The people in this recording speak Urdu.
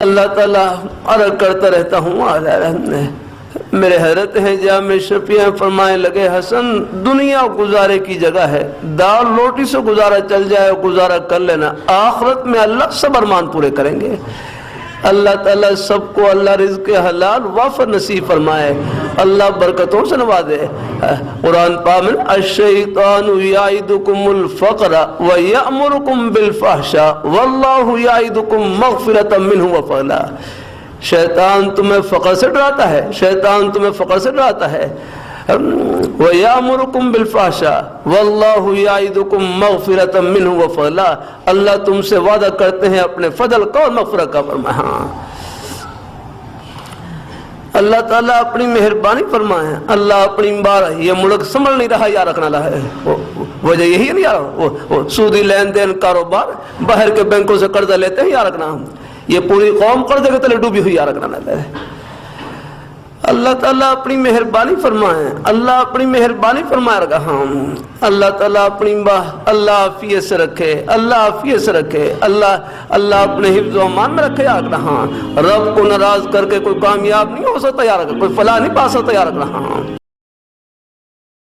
اللہ تعالیٰ عرض کرتا رہتا ہوں، میرے حضرت ہیں جامع شفیع فرمائے لگے حسن دنیا گزارے کی جگہ ہے، دال روٹی سے گزارا چل جائے گزارا کر لینا، آخرت میں اللہ سب ارمان پورے کریں گے۔ اللہ تعالیٰ سب کو اللہ رزق حلال وافر نصیب فرمائے، اللہ برکتوں سے نوازے۔ قرآن پاک میں الشیطان یعدکم الفقر ویأمرکم بالفحشاء واللہ یعدکم مغفرۃ منہ وفضلا۔ شیطان تمہیں فقر سے ڈراتا ہے، شیطان تمہیں فقر سے ڈراتا ہے۔ وَيَأْمُرُكُمْ بِالْفَحْشَاءِ وَاللَّهُ يَعِدُكُمْ مَغْفِرَةً مِّنْهُ وَفَضْلًا۔ اللہ تم سے وعدہ کرتے ہیں اپنے فضل کا اور مغفرت کا فرمائے۔ اللہ تعالیٰ اپنی مہربانی فرمائے، اللہ اپنی بار یہ ملک سنبھل نہیں رہا یا رکھنا رہا ہے، وجہ یہی ہے نہیں یار، سودی لین دین کاروبار باہر کے بینکوں سے قرضہ لیتے ہیں یا رکھنا، یہ پوری قوم قرضے کے تلے ڈوبی ہوئی یا رکھنا ہے۔ اللہ تعالیٰ اپنی مہربانی فرمائے، اللہ اپنی مہربانی فرمائے رکھا ہم، اللہ تعالیٰ اپنی اللہ عافیت سے رکھے، اللہ عافیت سے رکھے، اللہ اپنے حفظ و امان میں رکھے یاد رکھا۔ رب کو ناراض کر کے کوئی کامیاب نہیں ہو سکتا یاد رکھا، کوئی فلاح نہیں پا سکتا یاد رکھا۔